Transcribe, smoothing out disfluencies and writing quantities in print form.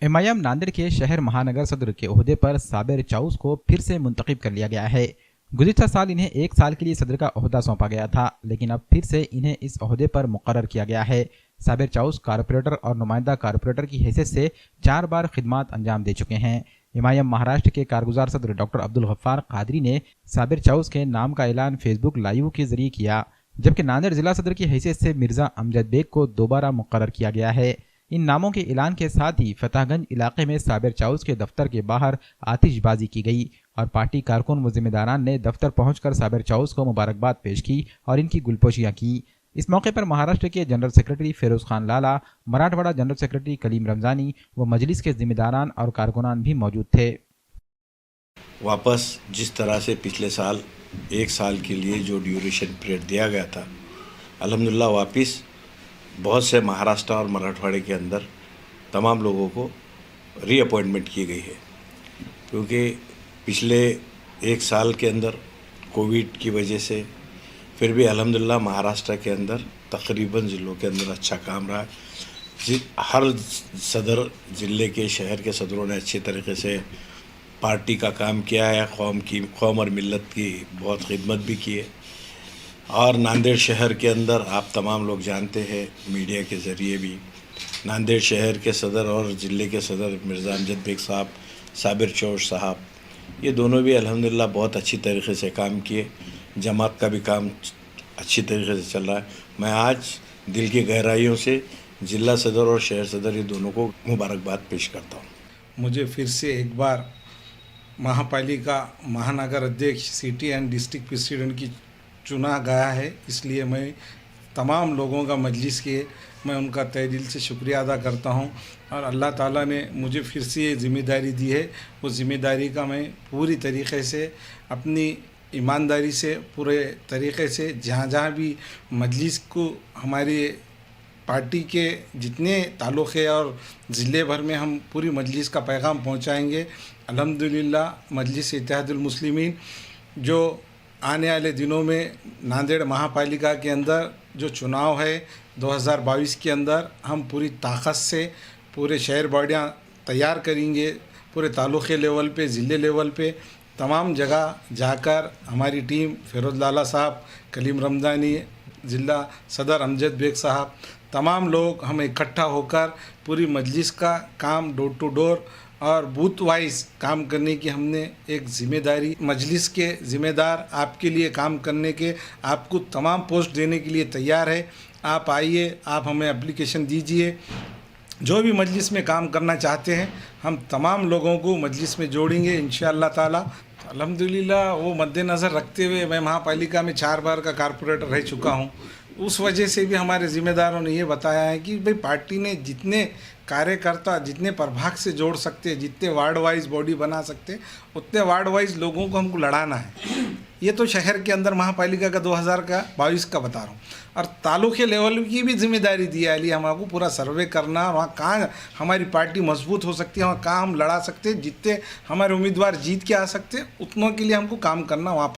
MIM Nanded के शहर महानगर सदर के ओहदे पर साबिर चाउस को फिर से मुंतखब कर लिया गया है। गुज़िश्ता साल इन्हें 1 साल के लिए सदर का ओहदा सौंपा गया था, लेकिन अब फिर से इन्हें इस ओहदे पर मुकर्रर किया गया है। साबिर चाउस कारपोरेटर और नुमाइंदा कारपोरेटर की हैसियत से 4 बार खिदमात अंजाम दे चुके हैं। एमआईएम महाराष्ट्र के कारगुजार सदर डॉक्टर अब्दुल गफ्फार कादरी ने साबिर चाउस के नाम का ऐलान फेसबुक लाइव के जरिए किया, जबकि नांदेड़ जिला सदर की हैसियत से मिर्जा अमजद बेग को दोबारा मुकर्रर किया गया है। इन नामों के ऐलान के साथ ही फतेहगंज इलाके में साबिर चाउस के दफ्तर के बाहर आतिशबाजी की गई और पार्टी कारकुन व जिम्मेदारान ने दफ्तर पहुंचकर साबिर चाउस को मुबारकबाद पेश की और इनकी गुलपोशियां की। इस मौके पर महाराष्ट्र के जनरल सेक्रेटरी फिरोज खान लाला, मराठवाड़ा जनरल सेक्रेटरी कलीम रमजानी व मजलिस के जिम्मेदारान और कारकुनान भी मौजूद थे। वापस जिस तरह से पिछले साल 1 साल के लिए जो ड्यूरेशन पीरियड दिया गया था, अल्हम्दुलिल्लाह वापस बहुत से महाराष्ट्र और मराठवाड़े के अंदर तमाम लोगों को रीअपॉइंटमेंट की गई है, क्योंकि पिछले 1 साल के अंदर कोविड की वजह से फिर भी अल्हम्दुलिल्लाह महाराष्ट्र के अंदर तकरीबन ज़िलों के अंदर अच्छा काम रहा है। हर सदर ज़िले के शहर के सदरों ने अच्छे तरीके से पार्टी का काम किया है, कौम और मिल्लत की बहुत खिदमत भी की है। और नांदेड़ शहर के अंदर आप तमाम लोग जानते हैं, मीडिया के ज़रिए भी, नांदेड़ शहर के सदर और ज़िले के सदर मिर्ज़ा अमजद बेग साहब, साबिर चाउस साहब, ये दोनों भी अल्हम्दुलिल्लाह बहुत अच्छी तरीके से काम किए। जमात का भी काम अच्छी तरीके से चल रहा है। मैं आज दिल की गहराइयों से ज़िला सदर और शहर सदर ये दोनों को मुबारकबाद पेश करता हूँ। मुझे फिर से एक बार महापालिका महानगर अध्यक्ष सिटी एंड डिस्ट्रिक्ट प्रेसिडेंट की चुना गया है, इसलिए मैं तमाम लोगों का मजलिस के मैं उनका तहे दिल से शुक्रिया अदा करता हूं और अल्लाह ताला ने मुझे फिर से ये ज़िम्मेदारी दी है। उस ज़िम्मेदारी का मैं पूरी तरीक़े से अपनी ईमानदारी से पूरे तरीक़े से जहाँ भी मजलिस को हमारी पार्टी के जितने ताल्लुक़ है और ज़िले भर में हम पूरी मजलिस का पैगाम पहुँचाएँगे। अल्हम्दुलिल्लाह मजलिस इत्तेहादुल मुस्लिमीन जो आने वाले दिनों में नांदेड़ महापालिका के अंदर जो चुनाव है 2022 के अंदर हम पूरी ताकत से पूरे शहर बॉडियाँ तैयार करेंगे। पूरे तालुक़े लेवल पे, ज़िले लेवल पे तमाम जगह जाकर हमारी टीम फिरोज लाला साहब, कलीम रमजानी, ज़िला सदर अमजद बेग साहब, तमाम लोग हम इकट्ठा होकर पूरी मजलिस का काम डोर टू डोर और बूथ वाइज काम करने की हमने एक ज़िम्मेदारी, मजलिस के ज़िम्मेदार आपके लिए काम करने के, आपको तमाम पोस्ट देने के लिए तैयार है। आप आइए, आप हमें एप्लीकेशन दीजिए। जो भी मजलिस में काम करना चाहते हैं हम तमाम लोगों को मजलिस में जोड़ेंगे इंशाअल्लाह ताला। अल्हम्दुलिल्लाह वो मद्देनज़र रखते हुए मैं महापालिका में 4 बार का कारपोरेटर रह चुका हूँ। उस वजह से भी हमारे ज़िम्मेदारों ने ये बताया है कि भाई पार्टी ने जितने कार्यकर्ता जितने प्रभाग से जोड़ सकते हैं, जितने वार्ड वाइज बॉडी बना सकते हैं, उतने वार्ड वाइज लोगों को हमको लड़ाना है। ये तो शहर के अंदर महापालिका का 2022 का बता रहा हूँ। और तालुके लेवल की भी जिम्मेदारी दी है अली हमको पूरा सर्वे करना, वहाँ कहाँ हमारी पार्टी मजबूत हो सकती है, वहाँ कहाँ हम लड़ा सकते हैं, जितने हमारे उम्मीदवार जीत के आ सकते हैं, उतनों के लिए हमको काम करना। वहाँ